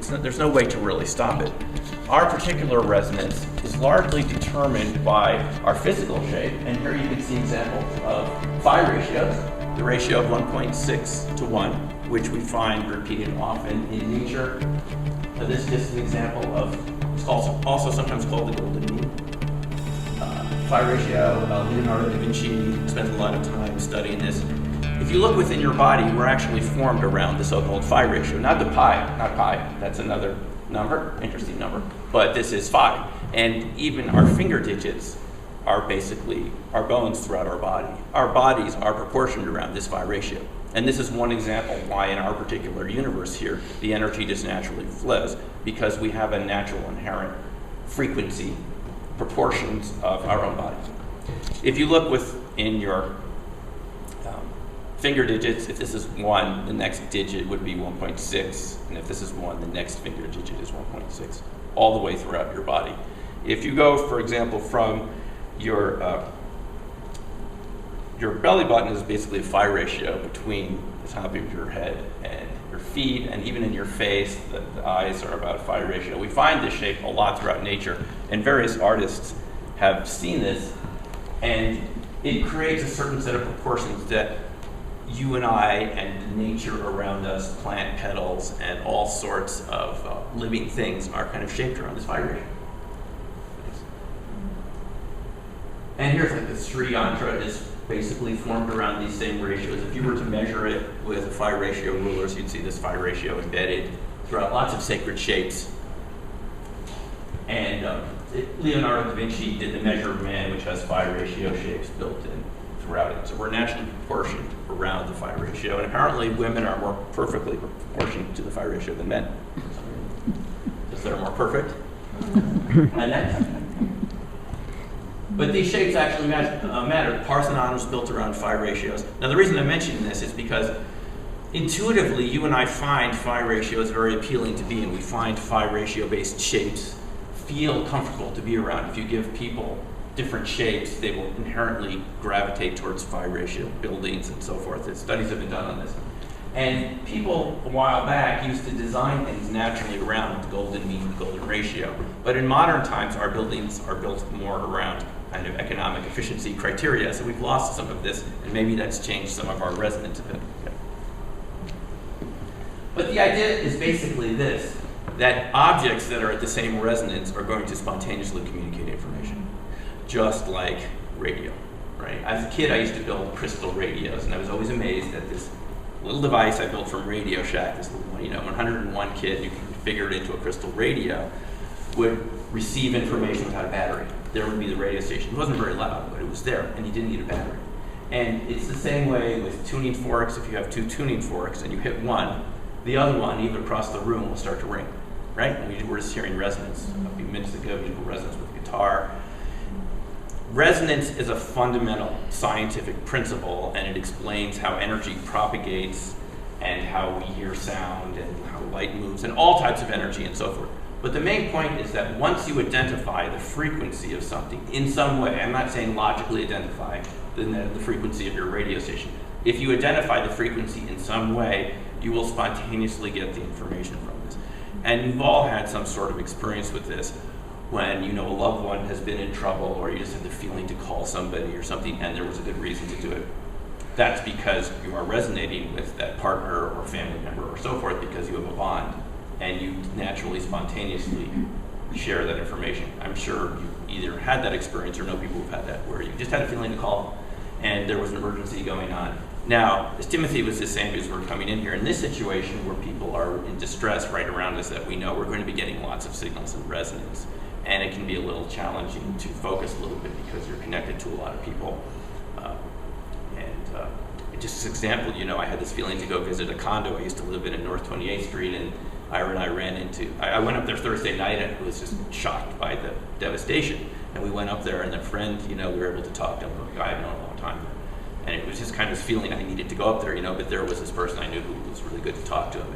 there's no way to really stop it. Our particular resonance is largely determined by our physical shape, and here you can see examples of phi ratios, the ratio of 1.6 to 1, which we find repeated often in nature. This is just an example of, it's also sometimes called the golden mean. Phi ratio, Leonardo da Vinci spent a lot of time studying this. If you look within your body, we're actually formed around the so-called phi ratio, not the pi, not pi, that's another number, interesting number, but this is phi. And even our finger digits are basically our bones throughout our body. Our bodies are proportioned around this phi ratio. And this is one example why in our particular universe here, the energy just naturally flows, because we have a natural inherent frequency proportions of our own bodies. If you look within your finger digits, if this is 1, the next digit would be 1.6, and if this is 1, the next finger digit is 1.6, all the way throughout your body. If you go, for example, from your belly button is basically a phi ratio between the top of your head and your feet, and even in your face, the eyes are about a phi ratio. We find this shape a lot throughout nature, and various artists have seen this, and it creates a certain set of proportions that you and I and nature around us, plant petals, and all sorts of living things are kind of shaped around this phi ratio. And here's like the Sri Yantra is basically formed around these same ratios. If you were to measure it with phi ratio rulers, you'd see this phi ratio embedded throughout lots of sacred shapes. And Leonardo da Vinci did the measure of man, which has phi ratio shapes built in throughout it. So we're naturally proportioned around the phi ratio, and apparently women are more perfectly proportioned to the phi ratio than men. Because they're more perfect. And that's, but these shapes actually matter. Parthenon was built around phi ratios. Now the reason I'm mentioning this is because intuitively you and I find phi ratios very appealing to be in. We find phi ratio based shapes feel comfortable to be around. If you give people different shapes, they will inherently gravitate towards phi ratio buildings and so forth. Studies have been done on this. And people a while back used to design things naturally around the golden mean, the golden ratio. But in modern times, our buildings are built more around kind of economic efficiency criteria, so we've lost some of this, and maybe that's changed some of our resonance a bit. Yeah. But the idea is basically this, that objects that are at the same resonance are going to spontaneously communicate information, just like radio, right? As a kid, I used to build crystal radios, and I was always amazed at this little device I built from Radio Shack, this little, 101 kid, you can configure it into a crystal radio, would receive information without a battery. There would be the radio station. It wasn't very loud, but it was there, and you didn't need a battery. And it's the same way with tuning forks. If you have 2 tuning forks and you hit one, the other one, even across the room, will start to ring, right? And we were just hearing resonance a few minutes ago, musical resonance with the guitar. Resonance is a fundamental scientific principle, and it explains how energy propagates and how we hear sound and how light moves and all types of energy and so forth. But the main point is that once you identify the frequency of something in some way, I'm not saying logically identify the frequency of your radio station. If you identify the frequency in some way, you will spontaneously get the information from this. And you've all had some sort of experience with this when a loved one has been in trouble, or you just have the feeling to call somebody or something and there was a good reason to do it. That's because you are resonating with that partner or family member or so forth, because you have a bond and you naturally, spontaneously share that information. I'm sure you either had that experience or know people who've had that, where you just had a feeling to call and there was an emergency going on. Now, as Timothy was just saying, because we're coming in here in this situation where people are in distress right around us, that we know we're going to be getting lots of signals and resonance. And it can be a little challenging to focus a little bit because you're connected to a lot of people. Just as an example, I had this feeling to go visit a condo I used to live in North 28th Street, and Ira and I ran into, I went up there Thursday night and was just shocked by the devastation. And we went up there, and a friend, we were able to talk to him, a guy I've known a long time. And it was just kind of this feeling I needed to go up there, but there was this person I knew who was really good to talk to him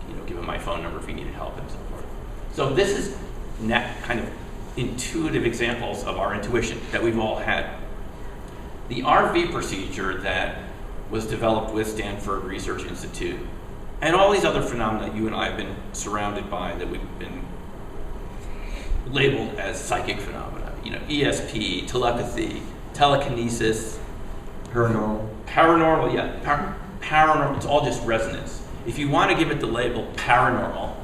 and, give him my phone number if he needed help and so forth. So this is kind of intuitive examples of our intuition that we've all had. The RV procedure that was developed with Stanford Research Institute And all these other phenomena you and I have been surrounded by that we've been labeled as psychic phenomena. You know, ESP, telepathy, telekinesis, paranormal, yeah, paranormal. It's all just resonance. If you want to give it the label paranormal,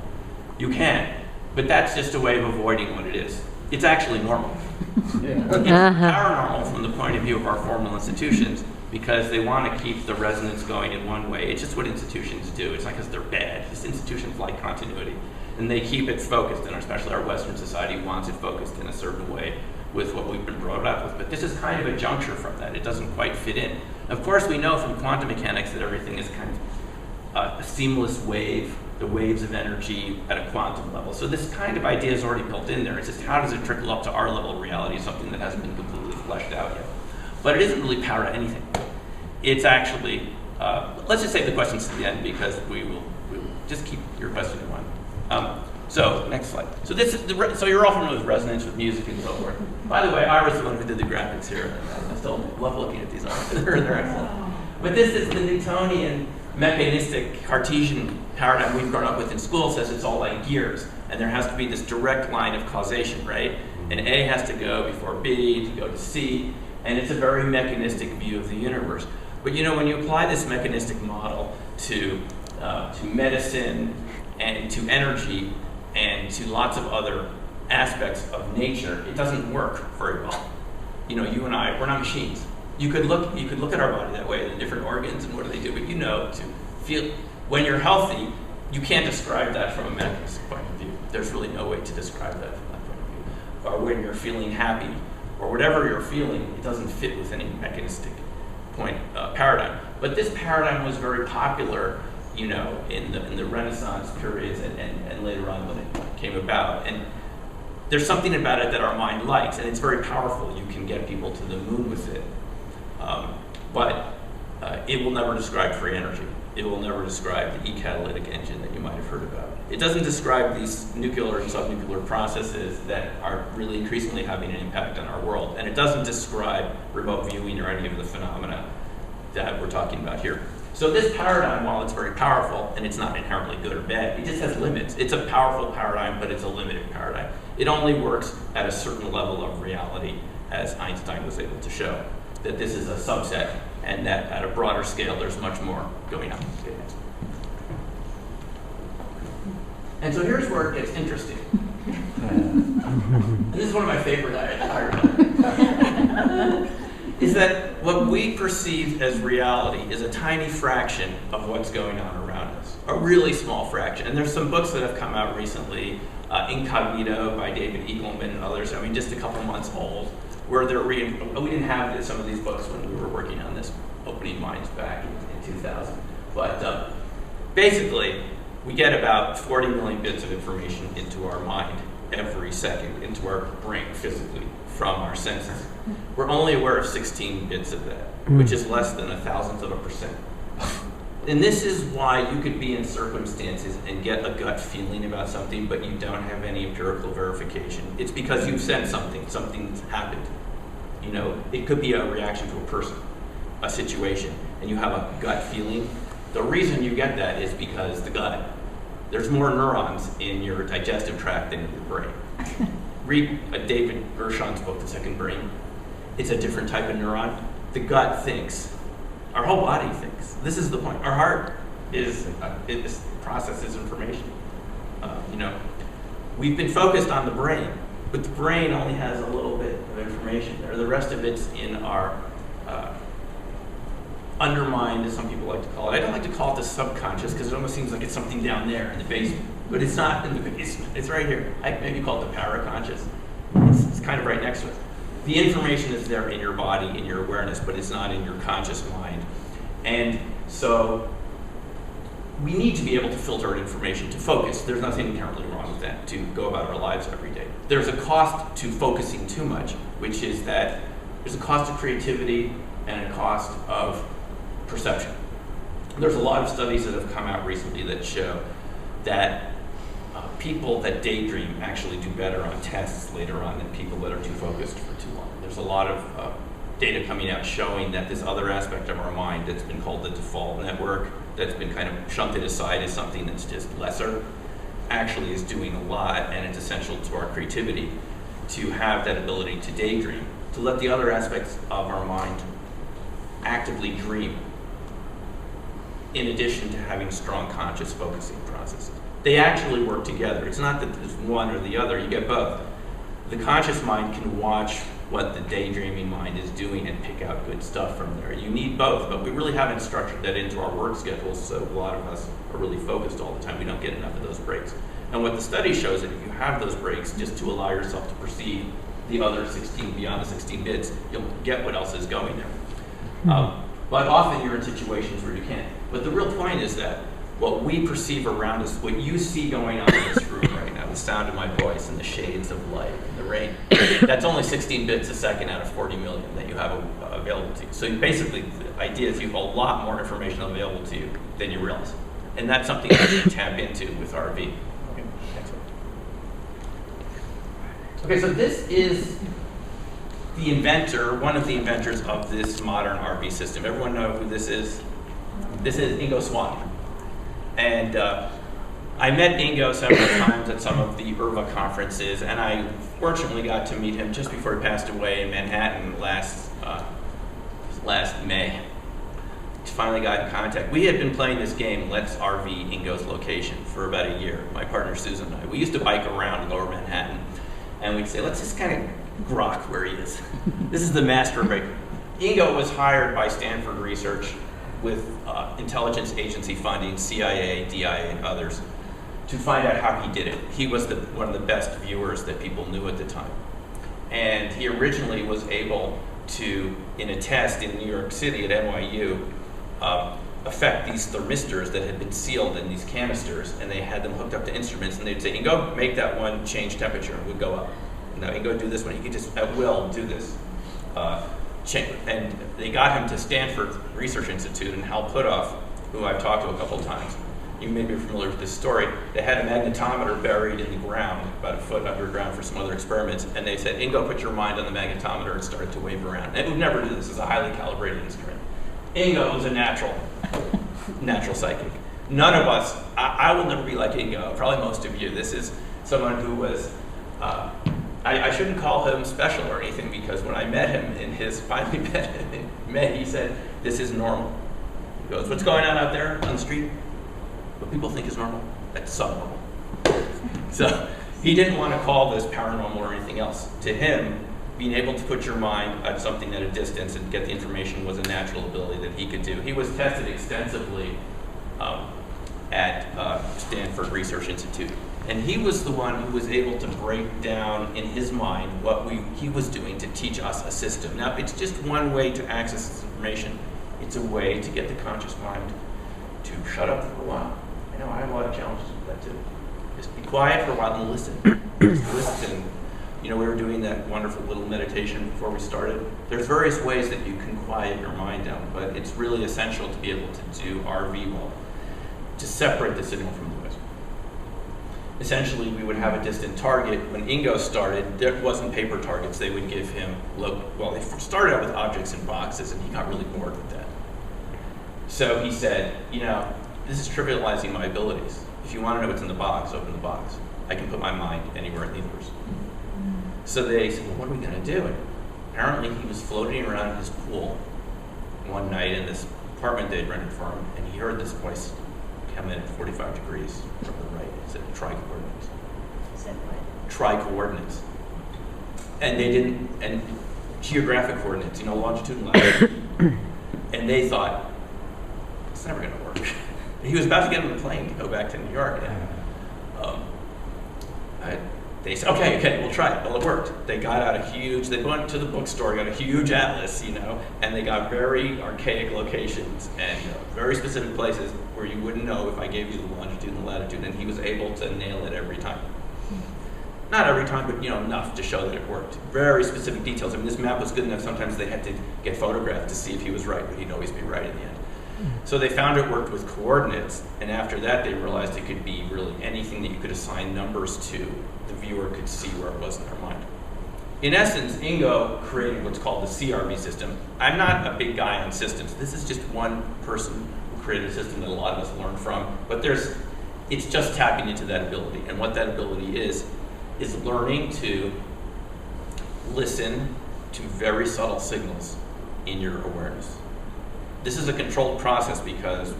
you can, but that's just a way of avoiding what it is. It's actually normal. It's paranormal from the point of view of our formal institutions because they want to keep the resonance going in one way. It's just what institutions do. It's not because they're bad. Just institutions like continuity. And they keep it focused, and especially our Western society wants it focused in a certain way with what we've been brought up with. But this is kind of a juncture from that. It doesn't quite fit in. Of course, we know from quantum mechanics that everything is kind of a seamless wave, the waves of energy at a quantum level. So this kind of idea is already built in there. It's just how does it trickle up to our level of reality, something that hasn't been completely fleshed out yet. But it isn't really power to anything. It's actually, let's just save the questions to the end because we will just keep your question in mind. So next slide. So this is so you're all familiar with resonance, with music, and so forth. By the way, Ira's the one who did the graphics here. I still love looking at these. They're excellent. But this is the Newtonian mechanistic Cartesian paradigm we've grown up with in school. Says it's all like gears, and there has to be this direct line of causation, right? And A has to go before B to go to C, and it's a very mechanistic view of the universe. But you know, when you apply this mechanistic model to medicine and to energy and to lots of other aspects of nature, it doesn't work very well. You know, you and I, we're not machines. You could look at our body that way, the different organs and what do they do, but you know, to feel, when you're healthy, you can't describe that from a mechanistic point of view. There's really no way to describe that from that point of view. Or when you're feeling happy, or whatever you're feeling, it doesn't fit with any mechanistic paradigm. But this paradigm was very popular, you know, in the Renaissance periods and later on when it came about. And there's something about it that our mind likes, and it's very powerful. You can get people to the moon with it. But it will never describe free energy. It will never describe the e-catalytic engine that you might have heard about. It doesn't describe these nuclear and subnuclear processes that are really increasingly having an impact on our world. And it doesn't describe remote viewing or any of the phenomena that we're talking about here. So this paradigm, while it's very powerful, and it's not inherently good or bad, it just has limits. It's a powerful paradigm, but it's a limited paradigm. It only works at a certain level of reality, as Einstein was able to show, that this is a subset, and that at a broader scale, there's much more going on. Okay, next. And so here's where it gets interesting. And this is one of my favorite is that what we perceive as reality is a tiny fraction of what's going on around us, a really small fraction. And there's some books that have come out recently, Incognito by David Eagleman and others, I mean, just a couple months old, where they're we didn't have some of these books when we were working on this Opening Minds back in 2000. But basically, we get about 40 million bits of information into our mind every second, into our brain physically, from our senses. We're only aware of 16 bits of that, which is less than 0.001%. And this is why you could be in circumstances and get a gut feeling about something, but you don't have any empirical verification. It's because you've sensed something's happened. You know, it could be a reaction to a person, a situation, and you have a gut feeling. The reason you get that is because the gut, there's more neurons in your digestive tract than in your brain. Read David Gershon's book, The Second Brain. It's a different type of neuron. The gut thinks. Our whole body thinks. This is the point. Our heart it processes information. You know, we've been focused on the brain, but the brain only has a little bit of information there. The rest of it's in our undermined, as some people like to call it. I don't like to call it the subconscious because it almost seems like it's something down there in the basement. But it's not in the basement. It's right here. I maybe call it the paraconscious. It's kind of right next to it. The information is there in your body, in your awareness, but it's not in your conscious mind. And so we need to be able to filter information, to focus. There's nothing inherently wrong with that, to go about our lives every day. There's a cost to focusing too much, which is that there's a cost of creativity and a cost of perception. There's a lot of studies that have come out recently that show that people that daydream actually do better on tests later on than people that are too focused for too long. There's a lot of data coming out showing that this other aspect of our mind that's been called the default network, that's been kind of shunted aside as something that's just lesser, actually is doing a lot, and it's essential to our creativity to have that ability to daydream, to let the other aspects of our mind actively dream, in addition to having strong conscious focusing processes. They actually work together. It's not that there's one or the other, you get both. The conscious mind can watch what the daydreaming mind is doing and pick out good stuff from there. You need both, but we really haven't structured that into our work schedules, so a lot of us are really focused all the time. We don't get enough of those breaks. And what the study shows is if you have those breaks just to allow yourself to perceive the other 16, beyond the 16 bits, you'll get what else is going there. But often you're in situations where you can't. But the real point is that what we perceive around us, what you see going on in this room right now, the sound of my voice and the shades of light and the rain, that's only 16 bits a second out of 40 million that you have available to you. So basically, the idea is you have a lot more information available to you than you realize. And that's something that you tap into with RV. Okay, next one. Okay, so this is the inventor, one of the inventors of this modern RV system. Everyone know who this is? This is Ingo Swann. And I met Ingo several times at some of the IRVA conferences, and I fortunately got to meet him just before he passed away in Manhattan last May. Finally got in contact. We had been playing this game, Let's RV Ingo's Location, for about a year, my partner Susan and I. We used to bike around Lower Manhattan, and we'd say, let's just kind of grok where he is. This is the master break. Ingo was hired by Stanford Research with intelligence agency funding, CIA, DIA, and others, to find out how he did it. He was one of the best viewers that people knew at the time. And he originally was able to, in a test in New York City at NYU, affect these thermistors that had been sealed in these canisters, and they had them hooked up to instruments, and they'd say, Ingo, make that one change temperature, and it would go up. Now, Ingo, do this one. He could just, at will, do this. And they got him to Stanford Research Institute, and Hal Puthoff, who I've talked to a couple times, you may be familiar with this story. They had a magnetometer buried in the ground, about a foot underground for some other experiments, and they said, Ingo, put your mind on the magnetometer, and started to wave around. And we'd never do this. It's a highly calibrated instrument. Ingo was a natural psychic. None of us, I will never be like Ingo, probably most of you. This is someone who was, I shouldn't call him special or anything, because when I met him finally met him in May, he said, this is normal. He goes, what's going on out there on the street? What people think is normal, that's subnormal. So he didn't want to call this paranormal or anything else. To him, being able to put your mind at something at a distance and get the information was a natural ability that he could do. He was tested extensively at Stanford Research Institute. And he was the one who was able to break down in his mind what he was doing to teach us a system. Now, it's just one way to access this information. It's a way to get the conscious mind to shut up for a while. I know I have a lot of challenges with that too. Just be quiet for a while and listen. Just listen. You know, we were doing that wonderful little meditation before we started. There's various ways that you can quiet your mind down, but it's really essential to be able to do RV well, to separate the signal from the noise. Essentially, we would have a distant target. When Ingo started, there wasn't paper targets. They would give him, they started out with objects in boxes, and he got really bored with that. So he said, you know, this is trivializing my abilities. If you want to know what's in the box, open the box. I can put my mind anywhere in the universe. So they said, well, what are we going to do? And apparently he was floating around his pool one night in this apartment they'd rented for him, and he heard this voice come in at 45 degrees from the right. It said tri-coordinates. Said what? Tri-coordinates. And they didn't, and geographic coordinates, you know, longitude and latitude. And they thought, it's never going to work. He was about to get on the plane to go back to New York. And they said, okay, we'll try it. Well, it worked. They got out they went to the bookstore, got a huge atlas, you know, and they got very archaic locations and very specific places where you wouldn't know if I gave you the longitude and latitude, and he was able to nail it every time. Not every time, but, you know, enough to show that it worked. Very specific details. I mean, this map was good enough, sometimes they had to get photographed to see if he was right, but he'd always be right in the end. So they found it worked with coordinates, and after that they realized it could be really anything that you could assign numbers to. The viewer could see where it was in their mind. in essence, Ingo created what's called the CRV system. I'm not a big guy on systems. This is just one person who created a system that a lot of us learn from, but it's just tapping into that ability. And what that ability is learning to listen to very subtle signals in your awareness. This is a controlled process because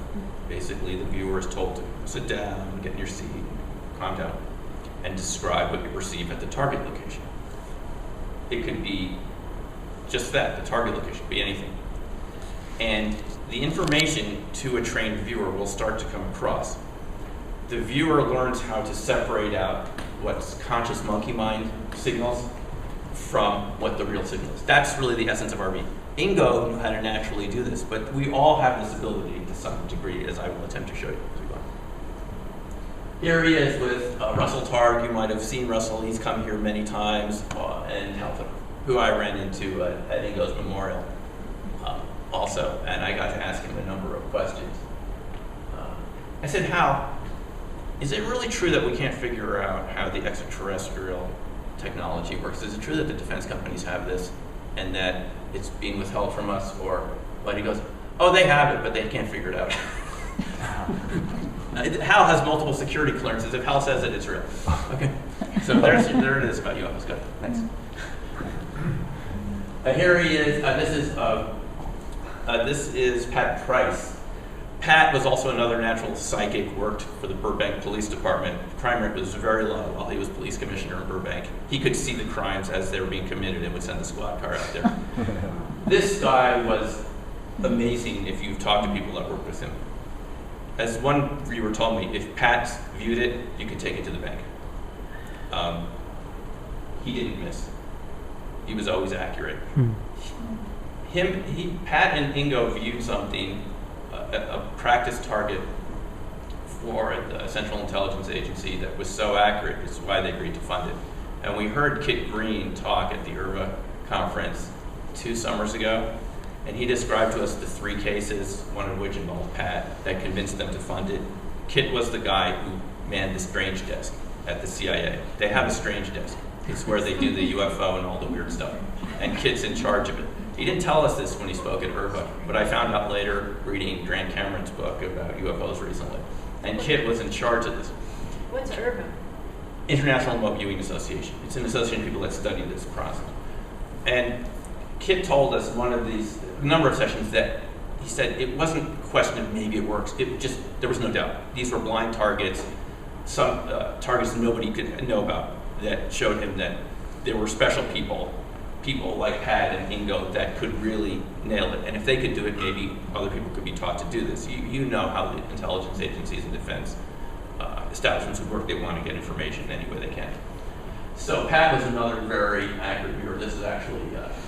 basically the viewer is told to sit down, get in your seat, calm down, and describe what you perceive at the target location. It could be just that, the target location, could be anything. And the information to a trained viewer will start to come across. The viewer learns how to separate out what's conscious monkey mind signals from what the real signal is. That's really the essence of RV. Ingo knew how to naturally do this, but we all have this ability to some degree, as I will attempt to show you as we go. Here he is with Russell Targ. You might have seen Russell. He's come here many times, and Halpin, who I ran into at Ingo's memorial also, and I got to ask him a number of questions. I said, Hal, is it really true that we can't figure out how the extraterrestrial technology works? Is it true that the defense companies have this and that it's being withheld from us? Or, but he goes, oh, they have it, but they can't figure it out. Hal has multiple security clearances. If Hal says it, it's real. Okay, so there it is about UFOs. Good, thanks. Here he is. This is Pat Price. Pat was also another natural psychic, worked for the Burbank Police Department. Crime rate was very low while he was police commissioner in Burbank. He could see the crimes as they were being committed and would send the squad car out there. This guy was amazing if you've talked to people that worked with him. As one viewer told me, if Pat viewed it, you could take it to the bank. He didn't miss. He was always accurate. Pat and Ingo viewed something, a practice target for the Central Intelligence Agency that was so accurate, which is why they agreed to fund it. And we heard Kit Green talk at the IRVA conference 2 summers ago, and he described to us the 3 cases, one of which involved Pat, that convinced them to fund it. Kit was the guy who manned the strange desk at the CIA. They have a strange desk. It's where they do the UFO and all the weird stuff. And Kit's in charge of it. He didn't tell us this when he spoke at IRVA, but I found out later reading Grant Cameron's book about UFOs recently. And Kit was in charge of this. What's IRVA? International Remote Viewing Association. It's an association of people that study this process. And Kit told us one of these, a number of sessions, that he said it wasn't a question of maybe it works, it just, there was no doubt. These were blind targets, some targets nobody could know about, that showed him that there were special people like Pat and Ingo that could really nail it. And if they could do it, maybe other people could be taught to do this. You know how the intelligence agencies and defense establishments would work. They want to get information any way they can. So Pat was another very accurate viewer. This is actually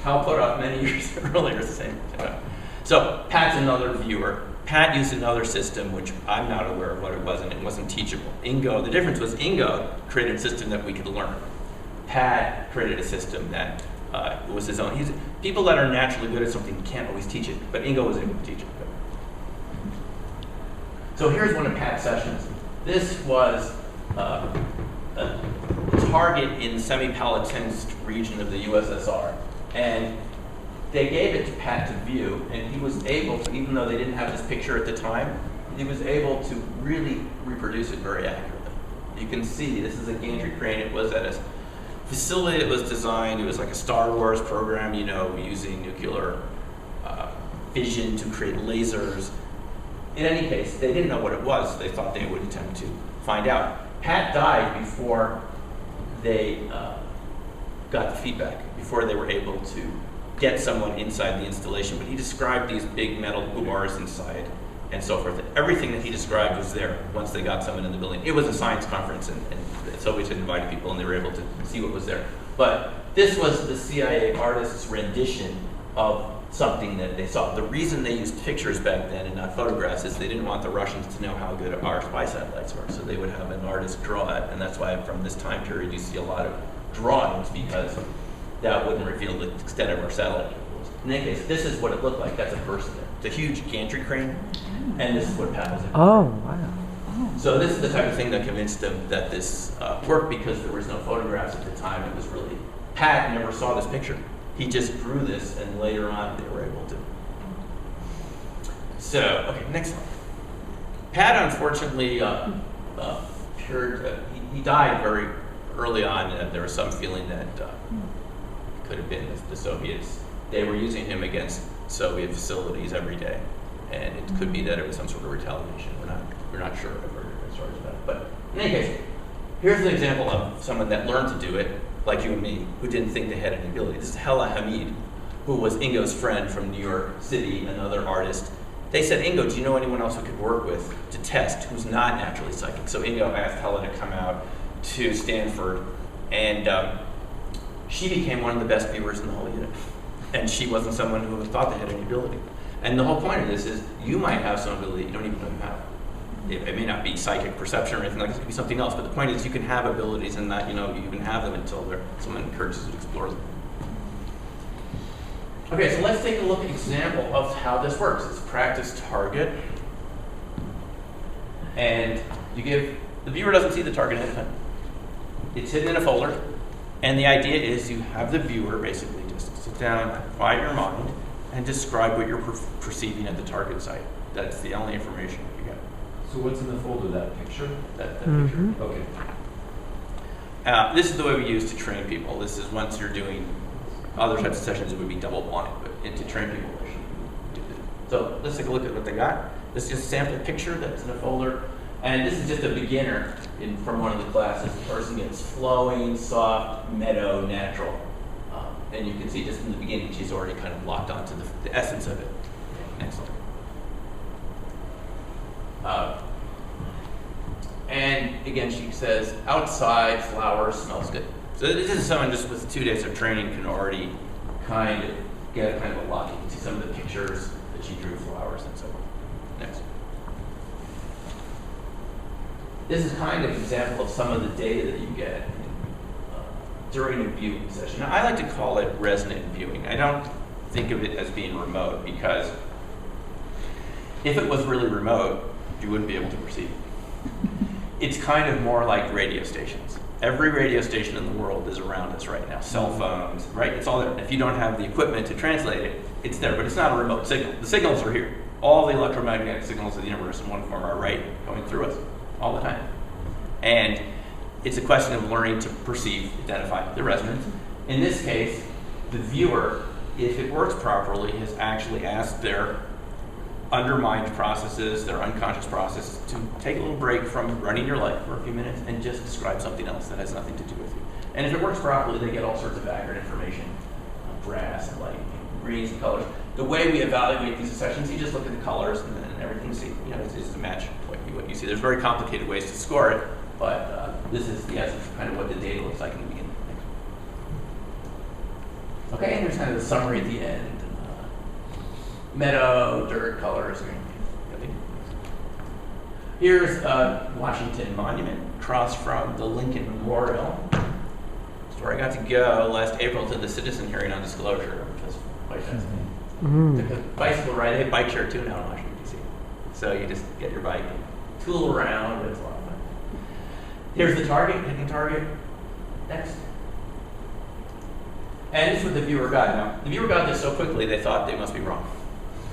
Hal put up many years earlier, the same time. So Pat's another viewer. Pat used another system, which I'm not aware of what it was, and it wasn't teachable. Ingo, the difference was Ingo created a system that we could learn. Pat created a system that was his own. People that are naturally good at something can't always teach it, but Ingo was able to teach it. So here's one of Pat's sessions. This was a target in the Semipalatinsk region of the USSR, and they gave it to Pat to view, and he was able to, even though they didn't have this picture at the time, he was able to really reproduce it very accurately. You can see this is a gantry crane. It was at a facility that was designed, it was like a Star Wars program, you know, using nuclear fission to create lasers. In any case, they didn't know what it was. They thought they would attempt to find out. Pat died before they got the feedback, before they were able to get someone inside the installation. But he described these big metal bars inside and so forth. Everything that he described was there once they got someone in the building. It was a science conference, and so we had invited people, and they were able to see what was there. But this was the CIA artist's rendition of something that they saw. The reason they used pictures back then and not photographs is they didn't want the Russians to know how good our spy satellites were, so they would have an artist draw it, and that's why from this time period you see a lot of drawings, because that wouldn't reveal the extent of our satellite. In any case, this is what it looked like. That's a person there. It's a huge gantry crane, and this is what Pat was in. Oh, wow. So this is the type of thing that convinced them that this worked, because there was no photographs at the time. It was really Pat never saw this picture. He just drew this, and later on they were able to. So, okay, next one. Pat unfortunately he died very early on, and there was some feeling that it could have been the Soviets. They were using him against Soviet facilities every day, and it could be that it was some sort of retaliation. We're not sure. I've heard stories about it. But in any case, here's an example of someone that learned to do it, like you and me, who didn't think they had any ability. This is Hella Hamid, who was Ingo's friend from New York City, another artist. They said, Ingo, do you know anyone else we could work with to test who's not naturally psychic? So Ingo asked Hella to come out to Stanford, and she became one of the best viewers in the whole unit. And she wasn't someone who thought they had any ability. And the whole point of this is you might have some ability you don't even know you have. It may not be psychic perception or anything like that. It could be something else. But the point is you can have abilities and not, you can have them until someone encourages you to explore them. Okay, so let's take a look at an example of how this works. It's practice target. And the viewer doesn't see the target ahead of time. It's hidden in a folder. And the idea is you have the viewer basically just sit down, quiet your mind, and describe what you're perceiving at the target site. That's the only information you get. So what's in the folder? That picture? That picture. Okay. This is the way we use to train people. This is once you're doing other types of sessions, it would be double blind, but to train people, they should do this. So let's take a look at what they got. This is just a sample picture that's in a folder. And this is just a beginner from one of the classes. The person gets flowing, soft, meadow, natural. And you can see just in the beginning, she's already kind of locked onto the essence of it. Okay, next slide. And again, she says, outside, flowers, smells good. So this is someone just with 2 days of training can already kind of get kind of a lock. You can see some of the pictures that she drew, flowers and so on. Next. This is kind of an example of some of the data that you get during a viewing session. Now, I like to call it resonant viewing. I don't think of it as being remote because if it was really remote, you wouldn't be able to perceive it. It's kind of more like radio stations. Every radio station in the world is around us right now. Cell phones, right? It's all there. If you don't have the equipment to translate it, it's there, but it's not a remote signal. The signals are here. All the electromagnetic signals of the universe in one form are right going through us all the time. And it's a question of learning to perceive, identify the resonance. In this case, the viewer, if it works properly, has actually asked their undermined processes, their unconscious processes, to take a little break from running your life for a few minutes and just describe something else that has nothing to do with you. And if it works properly, they get all sorts of accurate information, brass and light, greens and colors. The way we evaluate these sessions, you just look at the colors and then everything you see, it's just to match what you see. There's very complicated ways to score it, but this is the essence of kind of what the data looks like in the beginning. Okay, and there's kind of the summary at the end. Meadow, dirt, colors. Here's Washington Monument across from the Lincoln Memorial. That's where I got to go last April to the citizen hearing on disclosure, which was quite fascinating. Took a bicycle ride. They have bike share too now in Washington, D.C. So you just get your bike, tool around, it's a lot of fun. Here's the target, hidden target. Next. And this is what the viewer got. Now, the viewer got this so quickly they thought they must be wrong.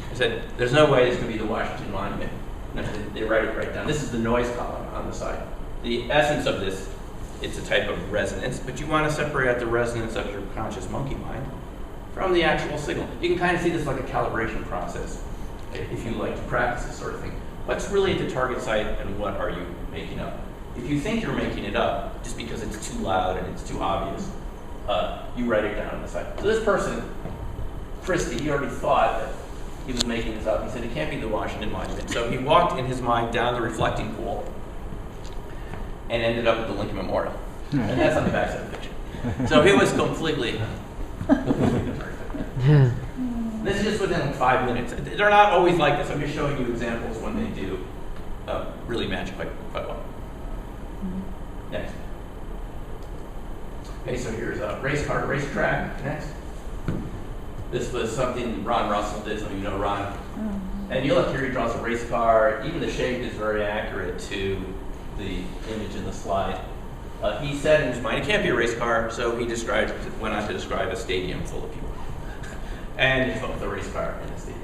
They said, there's no way this could be the Washington Monument. And they write it right down. This is the noise column on the side. The essence of this, it's a type of resonance, but you want to separate out the resonance of your conscious monkey mind from the actual signal. You can kind of see this like a calibration process if you like to practice this sort of thing. What's really at the target site and what are you making up? If you think you're making it up just because it's too loud and it's too obvious, you write it down on the side. So this person, Christie, he already thought that he was making this up. He said it can't be the Washington Monument. So he walked in his mind down the reflecting pool and ended up at the Lincoln Memorial. And that's on the back side of the picture. So he was completely This is just within like 5 minutes. They're not always like this. I'm just showing you examples when they do really match quite well. Next. Okay, so here's a race car, racetrack. Next. This was something Ron Russell did. Some of you know Ron. And you'll look here, he draws a race car. Even the shape is very accurate to the image in the slide. He said in his mind, it can't be a race car, so he went on to describe a stadium full of people. And he put the race car in the stadium.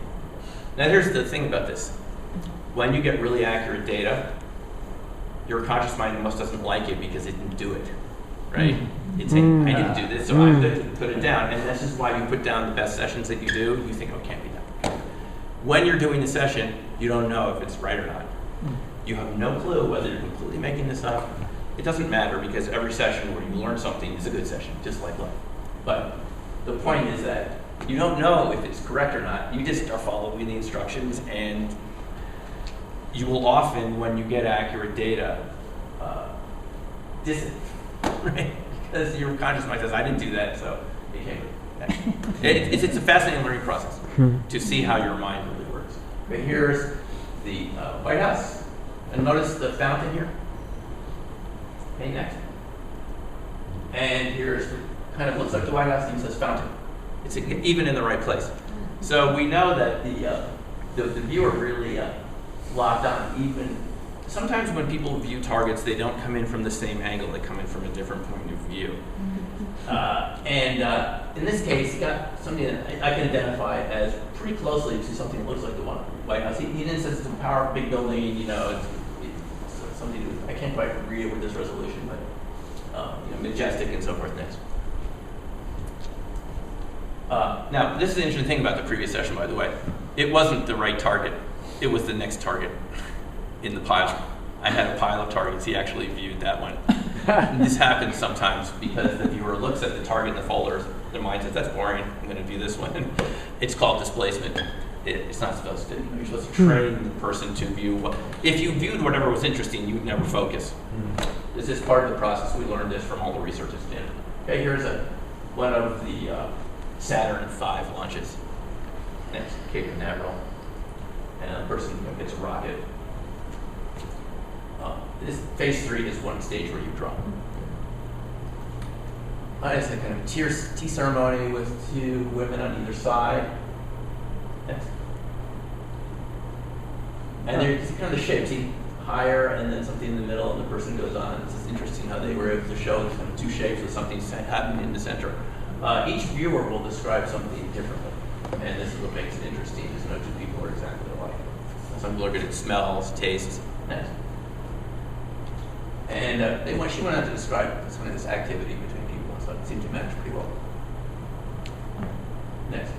Now here's the thing about this. When you get really accurate data, your conscious mind almost doesn't like it because it didn't do it, right? It's saying, I didn't do this, so I'm going to put it down. And this is why you put down the best sessions that you do. You think, oh, it can't be done. When you're doing the session, you don't know if it's right or not. You have no clue whether you're completely making this up. It doesn't matter because every session where you learn something is a good session, just like life. But the point is that you don't know if it's correct or not. You just are following the instructions, and you will often, when you get accurate data, diss it, right? Because your conscious mind says, I didn't do that, so it can't be. It's a fascinating learning process to see how your mind really works. Okay, here's the White House. And notice the fountain here. Okay, next. And here's kind of looks like the White House, and it says fountain. It's even in the right place. So we know that the viewer really locked on. Even sometimes when people view targets, they don't come in from the same angle. They come in from a different point of view. In this case, he got something that I can identify as pretty closely to something that looks like the White House. He didn't say it's a powerful big building, you know, it's something to do with, I can't quite read it with this resolution, but you know, majestic and so forth. Next. Now, this is the interesting thing about the previous session, by the way. It wasn't the right target. It was the next target in the pile. I had a pile of targets. He actually viewed that one. And this happens sometimes because the viewer looks at the target in the folders. Their mind says, that's boring. I'm going to view this one. It's called displacement. It's not supposed to. You're supposed to train the person to view what. If you viewed whatever was interesting, you'd never focus. This is part of the process. We learned this from all the research that's done. Okay, here's one of the Saturn V launches. Next, Cape Canaveral. And the person gets a rocket. This phase 3 is one stage where you draw. It's a kind of tea ceremony with 2 women on either side. Next. And there's kind of the shape. See, higher and then something in the middle, and the person goes on. It's just interesting how they were able to show kind of 2 shapes with something happening in the center. Each viewer will describe something differently, and this is what makes it interesting. Is no 2 people are exactly alike. Some people are good at smells, tastes. Next. And she went on to describe some of this activity between people, so it seemed to match pretty well. Next.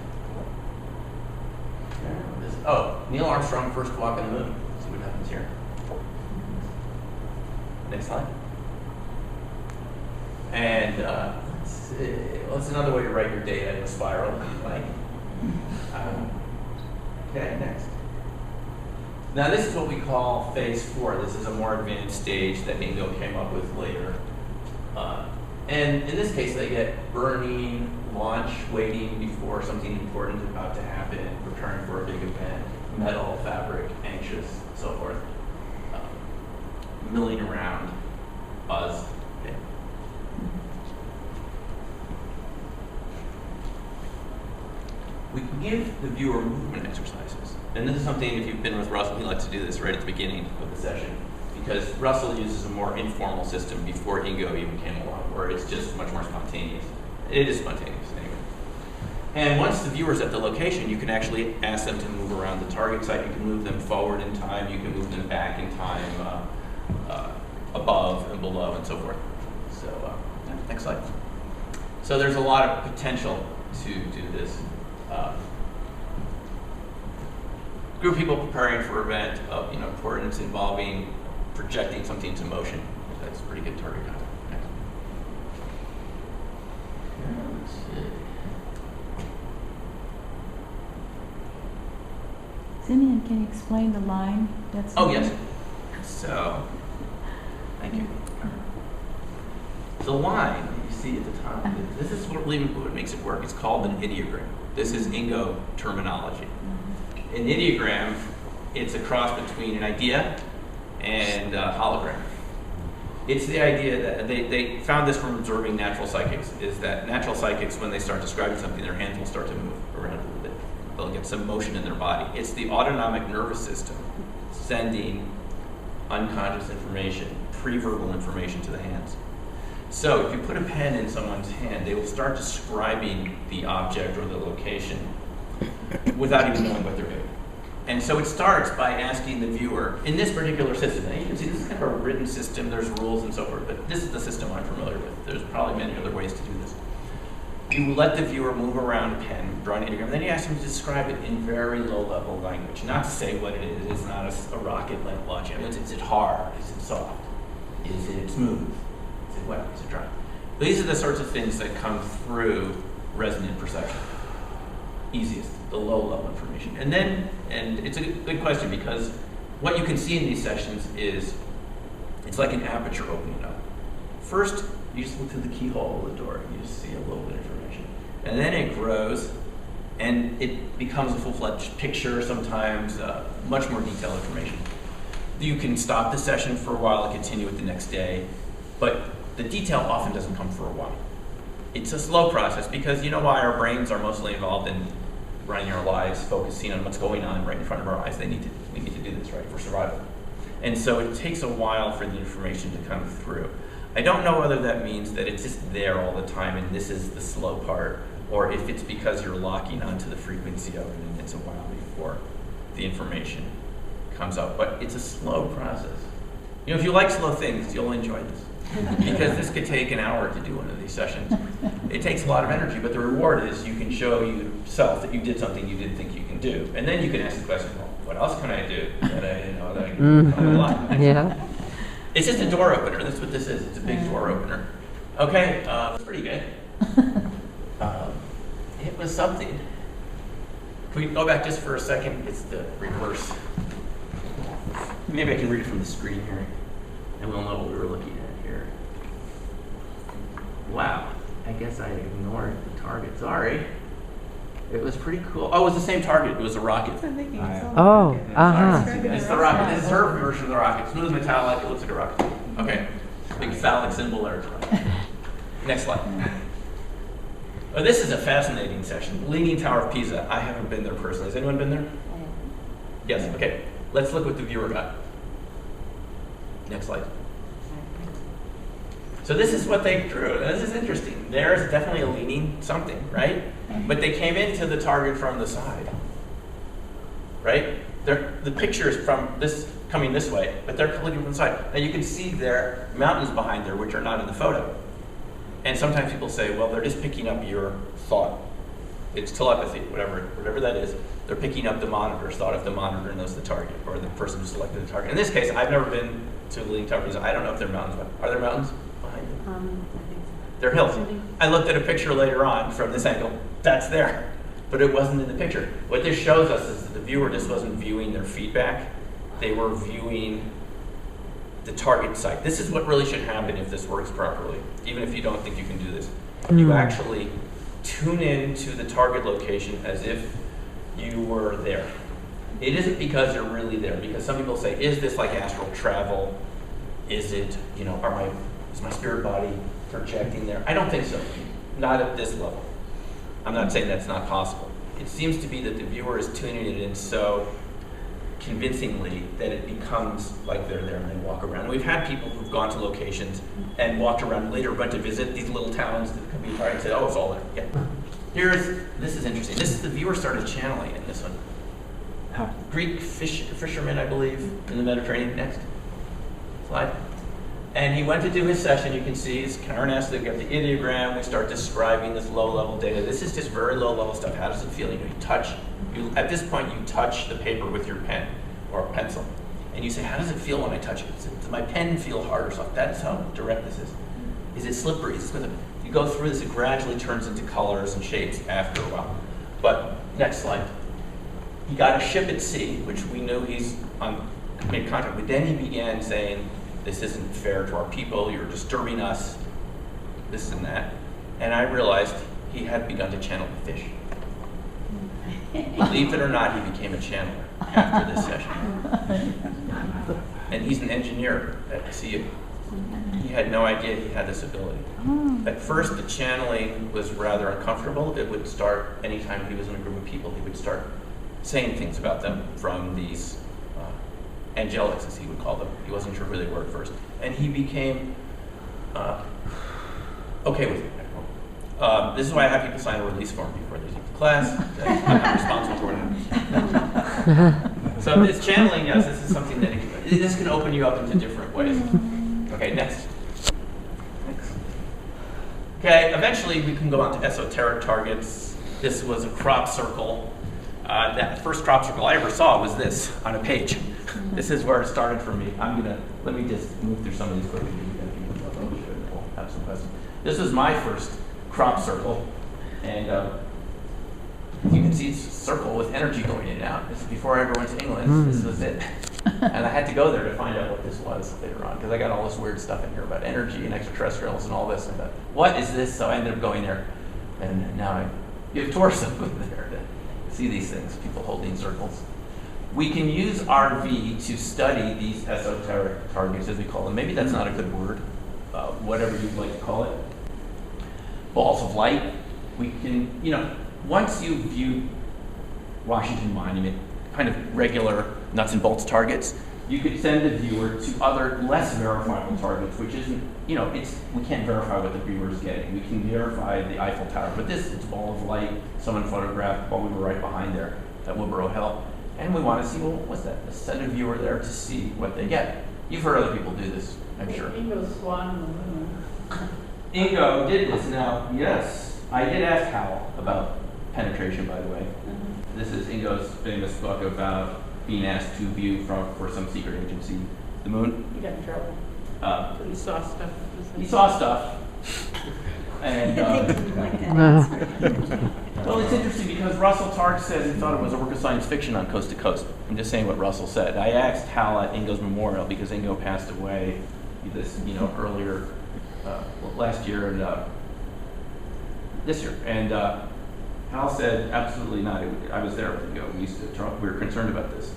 Neil Armstrong first walk on the moon. Let's see what happens here. Next slide. And let's see. Well, it's another way to write your data in a spiral, if you like. Okay, next. Now this is what we call phase 4. This is a more advanced stage that Ingo came up with later. And in this case, they get burning, launch, waiting before something important is about to happen, preparing for a big event, metal, fabric, anxious, so forth. Milling around, buzz. Okay. We can give the viewer movement exercises. And this is something, if you've been with Russell, he likes to do this right at the beginning of the session, because Russell uses a more informal system before Ingo even came along, where it's just much more spontaneous. It is spontaneous anyway. And once the viewer's at the location, you can actually ask them to move around the target site. You can move them forward in time. You can move them back in time, above and below, and so forth. So, next slide. So there's a lot of potential to do this. Group of people preparing for an event of importance involving projecting something into motion. That's a pretty good target concept. Let's see. Simeon, can you explain the line that's yes. So, thank you. The line you see at the top, this is what makes it work. It's called an ideogram. This is Ingo terminology. An ideogram, it's a cross between an idea and a hologram. It's the idea that they found this from observing natural psychics, is that natural psychics, when they start describing something, their hands will start to move around a little bit. They'll get some motion in their body. It's the autonomic nervous system sending unconscious information, pre-verbal information to the hands. So if you put a pen in someone's hand, they will start describing the object or the location without even knowing what they're doing. And so it starts by asking the viewer, in this particular system, and you can see this is kind of a written system, there's rules and so forth, but this is the system I'm familiar with. There's probably many other ways to do this. You let the viewer move around a pen, draw an ideogram, and then you ask them to describe it in very low-level language. Not to say what it is. It's not a rocket like watching. Is it hard? Is it soft? Is it smooth? Is it wet? Is it dry? These are the sorts of things that come through resonant perception. Easiest, the low-level information. And it's a good question because what you can see in these sessions is, it's like an aperture opening up. First, you just look through the keyhole of the door, and you just see a little bit of information. And then it grows, and it becomes a full-fledged picture, sometimes much more detailed information. You can stop the session for a while and continue it the next day, but the detail often doesn't come for a while. It's a slow process because you know why our brains are mostly involved in running our lives, focusing on what's going on right in front of our eyes. We need to do this, right, for survival. And so it takes a while for the information to come through. I don't know whether that means that it's just there all the time and this is the slow part, or if it's because you're locking onto the frequency of it and it's a while before the information comes out. But it's a slow process. You know, if you like slow things, you'll enjoy this. Because this could take an hour to do one of these sessions. It takes a lot of energy, but the reward is you can show yourself that you did something you didn't think you can do. And then you can ask the question, well, what else can I do that I didn't know that I could do? A lot. Yeah. It's just a door opener. That's what this is. It's a big door opener. Okay, that's pretty good. It was something. Can we go back just for a second? It's the reverse. Maybe I can read it from the screen here, and we'll know what we were looking at here. Wow. I guess I ignored the target. Sorry. It was pretty cool. Oh, it was the same target. It was a rocket. Oh, uh-huh. It's the rocket. This is her version of the rocket. Smooth metallic. It looks like a rocket. Okay. Big phallic symbol there. Next slide. Oh, this is a fascinating session. Leaning Tower of Pisa. I haven't been there personally. Has anyone been there? Yes. Okay. Let's look what the viewer got. Next slide. So this is what they drew. This is interesting. There's definitely a leaning something, right? But they came into the target from the side, right? The picture is from this coming this way, but they're looking from the side. Now you can see there are mountains behind there which are not in the photo. And sometimes people say, well, they're just picking up your thought. It's telepathy, whatever that is. They're picking up the monitor's thought if the monitor knows the target or the person who selected the target. In this case, I've never been to the Leaning Tower of Pisa. I don't know if there are mountains, but are there mountains behind them? I think so. They're hills. I looked at a picture later on from this angle. That's there, but it wasn't in the picture. What this shows us is that the viewer just wasn't viewing their feedback. They were viewing the target site. This is what really should happen if this works properly, even if you don't think you can do this. You actually tune in to the target location as if you were there. It isn't because you're really there, because some people say, is this like astral travel? Is it, is my spirit body projecting there? I don't think so. Not at this level. I'm not saying that's not possible. It seems to be that the viewer is tuning it in so convincingly that it becomes like they're there and they walk around. We've had people who've gone to locations and walked around later, went to visit these little towns that can be and said, oh, it's all there. Yeah. This is interesting. This is the viewer started channeling in this one. Greek fisherman, I believe, in the Mediterranean. Next slide. And he went to do his session. You can see his Karen asked to get the ideogram. We start describing this low-level data. This is just very low-level stuff. How does it feel? At this point, you touch the paper with your pen or pencil, and you say, "How does it feel when I touch it? Does my pen feel hard or soft?" That's how direct this is. Is it slippery? Is it smooth? You go through this. It gradually turns into colors and shapes after a while. But next slide. He got a ship at sea, which we knew he's made contact with. Then he began saying, this isn't fair to our people, you're disturbing us, this and that. And I realized he had begun to channel the fish. Believe it or not, he became a channeler after this session. And he's an engineer at CU. He had no idea he had this ability. At first, the channeling was rather uncomfortable. It would start anytime he was in a group of people, he would start saying things about them from these angelics, as he would call them. He wasn't sure who they were at first. And he became okay with it. This is why I have people sign a release form before they leave the class. I'm not responsible for what happens. So this channeling, yes, this is something that this can open you up into different ways. Okay, next. Okay, eventually we can go on to esoteric targets. This was a crop circle. That first crop circle I ever saw was this on a page. This is where it started for me. Let me just move through some of these quickly. We'll have some questions. This was my first crop circle, and you can see it's a circle with energy going in and out. This is before I ever went to England. This was it. And I had to go there to find out what this was later on, because I got all this weird stuff in here about energy and extraterrestrials and all this. And I thought, what is this? So I ended up going there, and now I give tours over there to see these things, people holding circles. We can use RV to study these esoteric targets, as we call them. Maybe that's not a good word, whatever you'd like to call it. Balls of light. We can, once you view Washington Monument, kind of regular nuts and bolts targets, you could send the viewer to other less verifiable targets, which isn't, we can't verify what the viewer is getting. We can verify the Eiffel Tower, but it's a ball of light someone photographed while we were right behind there at Wilbur Hill. And we want to see, well, what's that? Send a viewer there to see what they get. You've heard other people do this, I'm sure. Ingo Swan and the Moon. Ingo did this. Now, yes, I did ask Hal about penetration, by the way. This is Ingo's famous book about being asked to view for some secret agency, the moon. He got in trouble. He saw stuff. He saw stuff. And well, it's interesting because Russell Targ said he thought it was a work of science fiction on Coast to Coast. I'm just saying what Russell said. I asked Hal at Ingo's memorial because Ingo passed away this, earlier last year and this year, and Hal said absolutely not. I was there with Ingo. We were concerned about this.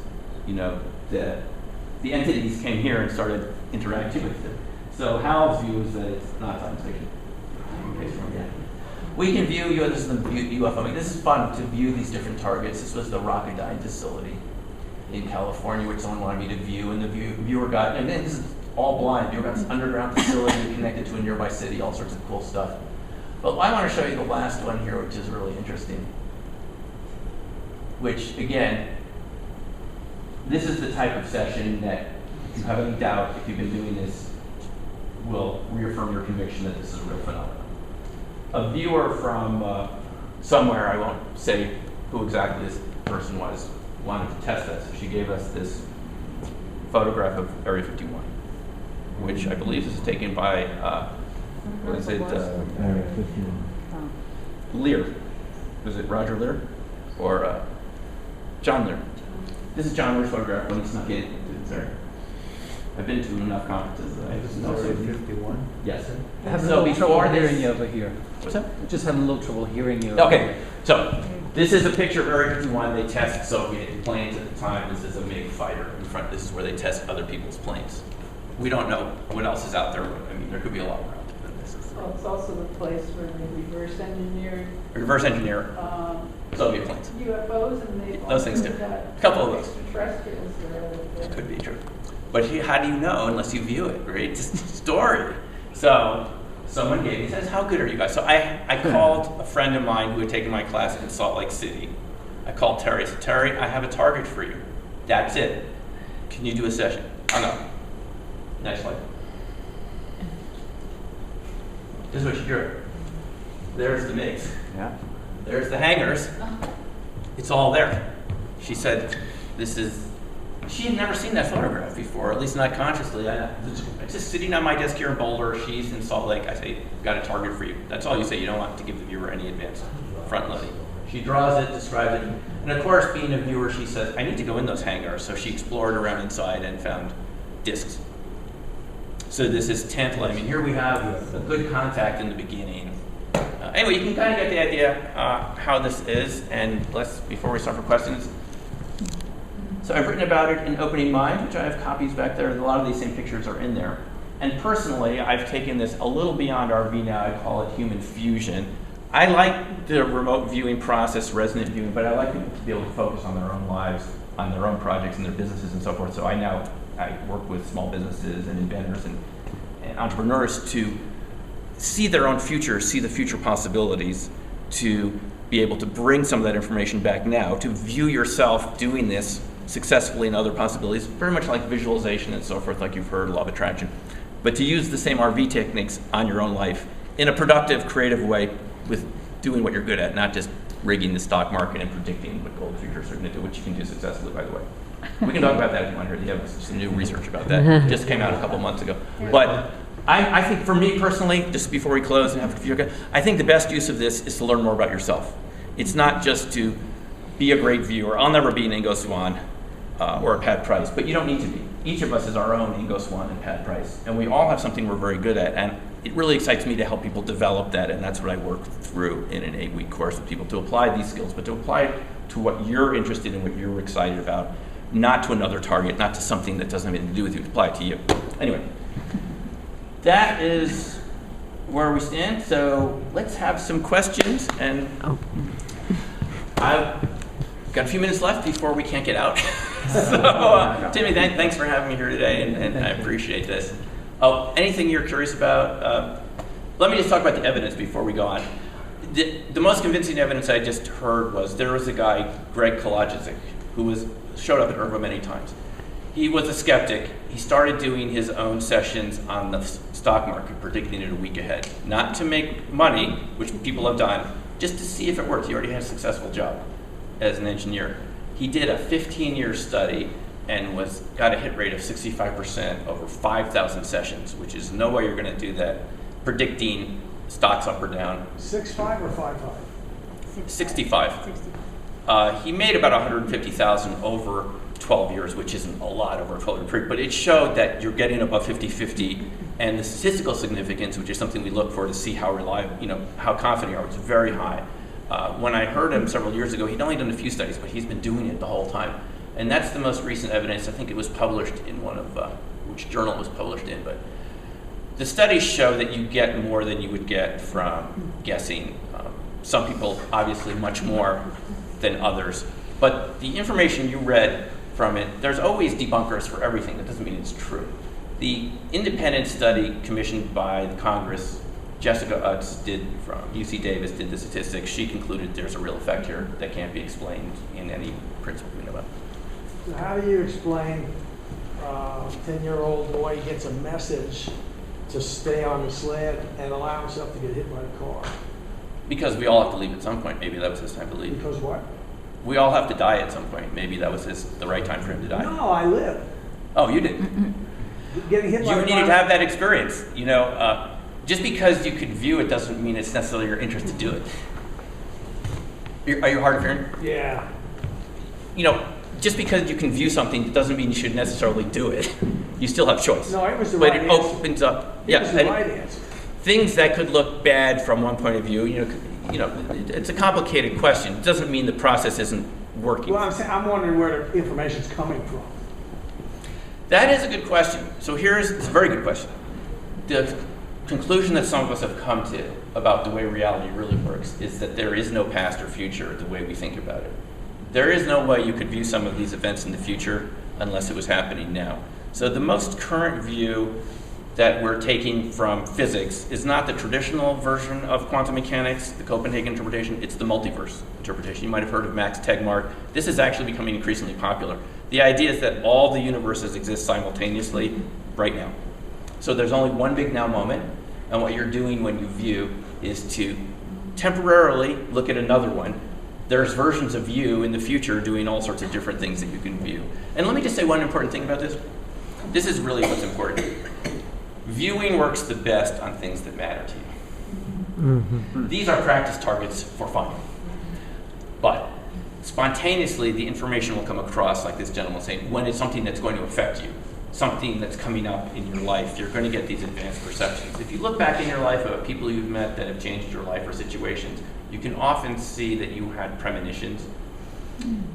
The entities came here and started interacting with it. So Hal's view is that it's not science fiction. We can view this is the UFO. I mean, this is fun to view these different targets. This was the Rocketdyne facility in California, which someone wanted me to view, and the viewer got, and this is all blind. Viewer got this underground facility connected to a nearby city, all sorts of cool stuff. But I want to show you the last one here, which is really interesting. Which, again, this is the type of session that, if you have any doubt, if you've been doing this, will reaffirm your conviction that this is a real phenomenon. A viewer from somewhere, I won't say who exactly this person was, wanted to test us. So she gave us this photograph of Area 51, which I believe is taken by, Lear. Was it Roger Lear? Or John Lear? This is John Lear's photograph when he snuck in. I've been to enough conferences that I just know. Area 51? Yes. I have a little trouble hearing you over here. What's that? I just had a little trouble hearing you. Okay, so this is a picture of Area 51. They test Soviet planes at the time. This is a MiG fighter in front. This is where they test other people's planes. We don't know what else is out there. I mean, there could be a lot more out there than this. Well, it's also the place where they reverse engineer Soviet planes. UFOs, and they Those things do. got A couple of those. extraterrestrials there. It could be true. But how do you know unless you view it, right? It's a story. So someone gave me, says, how good are you guys? So I called a friend of mine who had taken my class in Salt Lake City. I called Terry. I said, Terry, I have a target for you. That's it. Can you do a session? Oh, no. Next slide. This is what she drew. There's the MiGs. Yeah. There's the hangars. It's all there. She said, she had never seen that photograph before, at least not consciously. It's just sitting on my desk here in Boulder. She's in Salt Lake. I say, got a target for you. That's all you say. You don't want to give the viewer any advance front loading. She draws it, describes it. And of course, being a viewer, she says, I need to go in those hangars. So she explored around inside and found discs. So this is tantalizing. I mean, here we have a good contact in the beginning. Anyway, you can kind of get the idea how this is. And before we start for questions. So I've written about it in Opening Mind, which I have copies back there. A lot of these same pictures are in there. And personally, I've taken this a little beyond RV now. I call it human fusion. I like the remote viewing process, resonant viewing, but I like people to be able to focus on their own lives, on their own projects and their businesses and so forth. So I work with small businesses and inventors and entrepreneurs to see their own future, see the future possibilities, to be able to bring some of that information back now, to view yourself doing this successfully in other possibilities, very much like visualization and so forth, like you've heard, law of attraction, but to use the same RV techniques on your own life in a productive, creative way with doing what you're good at, not just rigging the stock market and predicting what gold futures are going to do, which you can do successfully, by the way. We can talk about that if you want to hear. They have some new research about that. Just came out a couple months ago. But I think for me personally, just before we close, and I think the best use of this is to learn more about yourself. It's not just to be a great viewer. I'll never be an Ingo Swann or a Pat Price, but you don't need to be. Each of us is our own Ingo Swann and Pat Price, and we all have something we're very good at, and it really excites me to help people develop that, and that's what I work through in an 8-week course with people, to apply these skills, but to apply it to what you're interested in, what you're excited about, not to another target, not to something that doesn't have anything to do with you, to apply it to you. Anyway, that is where we stand, so let's have some questions, and I've got a few minutes left before we can't get out. So, Timmy, thanks for having me here today, and I appreciate this. Oh, anything you're curious about? Let me just talk about the evidence before we go on. The most convincing evidence I just heard was there was a guy, Greg Kolajic, who showed up at IRVA many times. He was a skeptic. He started doing his own sessions on the stock market, predicting it a week ahead. Not to make money, which people have done, just to see if it worked. He already had a successful job as an engineer. He did a 15-year study and got a hit rate of 65% over 5,000 sessions, which is no way you're going to do that, predicting stocks up or down. 6.5 or 5.5? 65. He made about 150,000 over 12 years, which isn't a lot over a 12-year period, but it showed that you're getting above 50-50, and the statistical significance, which is something we look for to see how reliable, how confident you are, was very high. When I heard him several years ago, he'd only done a few studies, but he's been doing it the whole time. And that's the most recent evidence. I think it was published in one of, which journal it was published in, but the studies show that you get more than you would get from guessing. Some people, obviously, much more than others. But the information you read from it, there's always debunkers for everything. That doesn't mean it's true. The independent study commissioned by the Congress, Jessica Utz from UC Davis did the statistics. She concluded there's a real effect here that can't be explained in any principle we know about. So how do you explain a 10-year-old boy gets a message to stay on the sled and allow himself to get hit by a car? Because we all have to leave at some point. Maybe that was his time to leave. Because what? We all have to die at some point. Maybe that was the right time for him to die. No, I live. Oh, you didn't. Getting hit by You a needed car. to have that experience. Just because you could view it doesn't mean it's necessarily your interest to do it. Are you hard of hearing? Yeah. Just because you can view something doesn't mean you should necessarily do it. You still have choice. No, it was the but right it answer. opens up. It was the and right answer. things that could look bad from one point of view. It's a complicated question. It doesn't mean the process isn't working. Well, I'm wondering where the information's coming from. That is a good question. So it's a very good question. The conclusion that some of us have come to about the way reality really works is that there is no past or future the way we think about it. There is no way you could view some of these events in the future unless it was happening now. So the most current view that we're taking from physics is not the traditional version of quantum mechanics, the Copenhagen interpretation, it's the multiverse interpretation. You might have heard of Max Tegmark. This is actually becoming increasingly popular. The idea is that all the universes exist simultaneously right now. So there's only one big now moment, and what you're doing when you view is to temporarily look at another one. There's versions of you in the future doing all sorts of different things that you can view. And let me just say one important thing about this. This is really what's important. Viewing works the best on things that matter to you. Mm-hmm. These are practice targets for fun. But spontaneously, the information will come across, like this gentleman saying, when it's something that's going to affect you, something that's coming up in your life, you're going to get these advanced perceptions. If you look back in your life at people you've met that have changed your life or situations, you can often see that you had premonitions.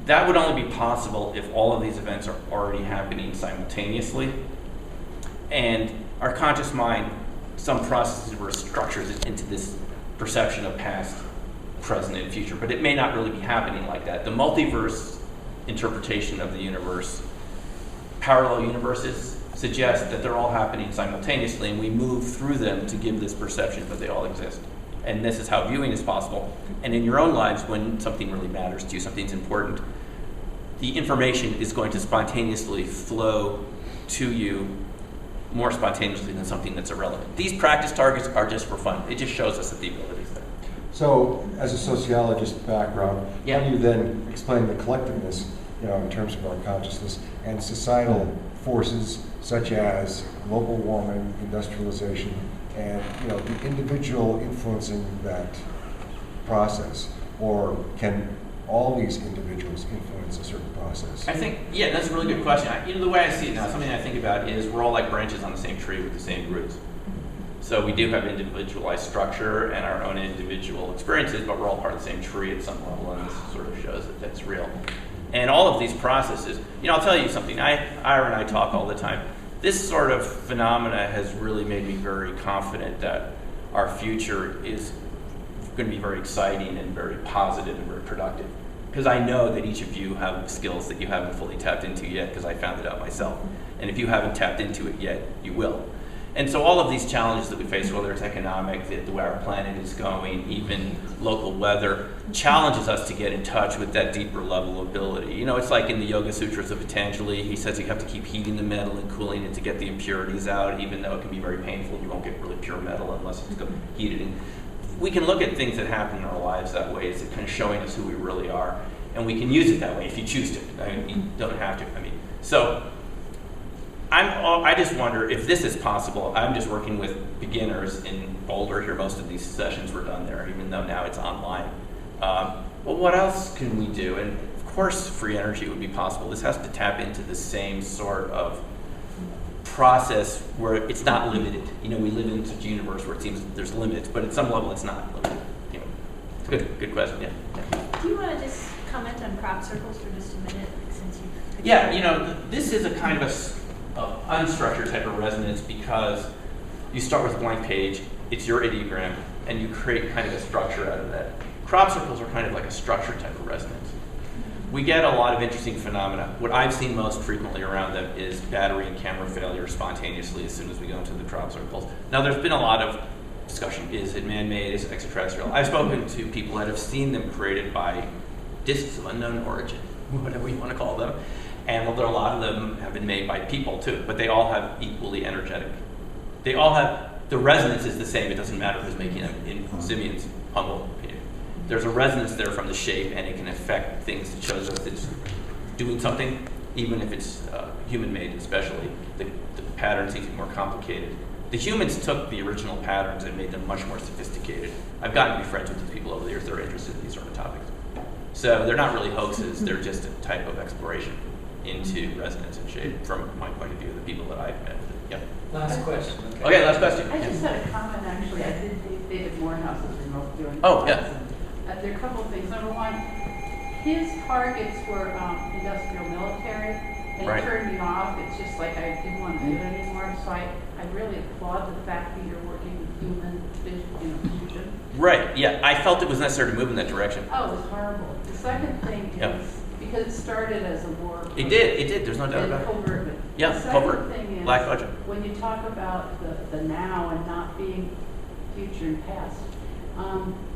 That would only be possible if all of these events are already happening simultaneously. And our conscious mind, some processes were structures it into this perception of past, present, and future, but it may not really be happening like that. The multiverse interpretation of the universe, parallel universes, suggests that they're all happening simultaneously, and we move through them to give this perception that they all exist. And this is how viewing is possible. And in your own lives, when something really matters to you, something's important, the information is going to spontaneously flow to you more spontaneously than something that's irrelevant. These practice targets are just for fun. It just shows us that the ability is there. So, as a sociologist background, Yeah. how do you then explain the collectiveness, in terms of our consciousness and societal forces such as global warming, industrialization, and the individual influencing that process? Or can all these individuals influence a certain process? I think, yeah, that's a really good question. The way I see it now, something I think about is we're all like branches on the same tree with the same roots. So we do have individualized structure and our own individual experiences, but we're all part of the same tree at some level, and this sort of shows that that's real. And all of these processes, I'll tell you something. Ira and I talk all the time. This sort of phenomena has really made me very confident that our future is going to be very exciting and very positive and very productive. Because I know that each of you have skills that you haven't fully tapped into yet, because I found it out myself. And if you haven't tapped into it yet, you will. And so all of these challenges that we face, whether it's economic, the way our planet is going, even local weather, challenges us to get in touch with that deeper level of ability. It's like in the Yoga Sutras of Patanjali, he says you have to keep heating the metal and cooling it to get the impurities out, even though it can be very painful. You won't get really pure metal unless it's heated in. We can look at things that happen in our lives that way. It's kind of showing us who we really are. And we can use it that way if you choose to. You don't have to. So I just wonder if this is possible. I'm just working with beginners in Boulder here. Most of these sessions were done there, even though now it's online. Well, what else can we do? And of course, free energy would be possible. This has to tap into the same sort of process where it's not limited. We live in such a universe where it seems there's limits, but at some level it's not limited. Good question. Yeah. Do you want to just comment on crop circles for just a minute, since you've... Yeah, this is a kind of a unstructured type of resonance because you start with a blank page, it's your ideogram, and you create kind of a structure out of that. Crop circles are kind of like a structured type of resonance. We get a lot of interesting phenomena. What I've seen most frequently around them is battery and camera failure spontaneously as soon as we go into the crop circles. Now, there's been a lot of discussion. Is it man-made? Is it extraterrestrial? I've spoken to people that have seen them created by discs of unknown origin, whatever you want to call them. And a lot of them have been made by people too, but they all have equally energetic. They all have, the resonance is the same. It doesn't matter who's making them, in Simeon's humble opinion. There's a resonance there from the shape, and it can affect things. It shows us it's doing something, even if it's human-made especially. The pattern seems to be more complicated. The humans took the original patterns and made them much more sophisticated. I've gotten to be friends with these people over the years that are interested in these sort of topics. So they're not really hoaxes, they're just a type of exploration into resonance and shape from my point of view, the people that I've met. Yeah. Last question. Okay, last question. I just had a comment, actually. I did David Morehouse's remote viewing. Oh, yeah. There are a couple of things. Number one, his targets were industrial military, and Right. it turned me off. It's just like I didn't want to do it anymore. So I really applaud the fact that you're working with human vision. Right, yeah. I felt it was necessary to move in that direction. Oh, it was horrible. The second thing is, Yep. because it started as a war. It did. There's no doubt about it. Covertly. Yeah, The second covert. thing is, Black budget. when you talk about the now and not being future and past,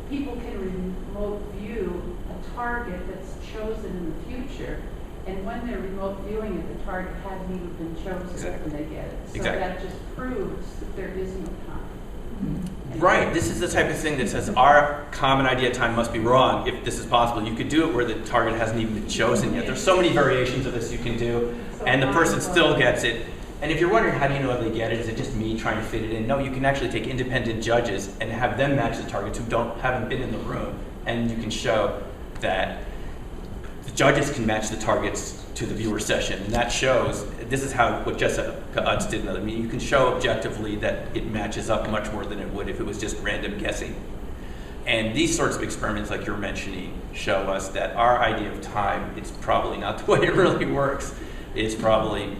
people can remote view a target that's chosen in the future, and when they're remote viewing it, the target hasn't even been chosen Exactly. when they get it. So Exactly. that just proves that there is no time. And Right, this is the type of thing that says our common idea of time must be wrong if this is possible. You could do it where the target hasn't even been chosen yet. There's so many variations of this you can do, and the person still gets it. And if you're wondering how do you know if they get it, is it just me trying to fit it in? No, you can actually take independent judges and have them match the targets who haven't been in the room, and you can show that the judges can match the targets to the viewer session, and that shows, this is what Jessica Utz did in another meeting, you can show objectively that it matches up much more than it would if it was just random guessing. And these sorts of experiments like you're mentioning show us that our idea of time, it's probably not the way it really works. It's probably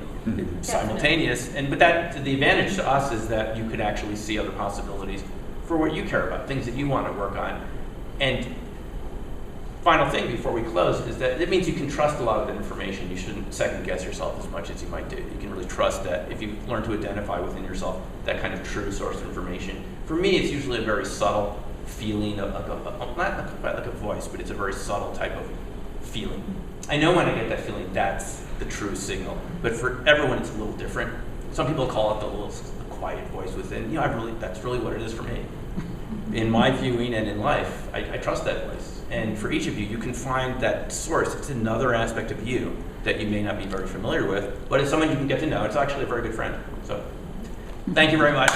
simultaneous, but the advantage to us is that you could actually see other possibilities for what you care about, things that you want to work on. And final thing before we close is that it means you can trust a lot of the information. You shouldn't second guess yourself as much as you might do. You can really trust that if you learn to identify within yourself that kind of true source of information. For me, it's usually a very subtle feeling of not quite like a voice, but it's a very subtle type of feeling. I know when I get that feeling, that's the true signal. But for everyone, it's a little different. Some people call it the quiet voice within. That's really what it is for me. In my viewing and in life, I trust that voice. And for each of you, you can find that source. It's another aspect of you that you may not be very familiar with, but it's someone you can get to know. It's actually a very good friend. So, thank you very much.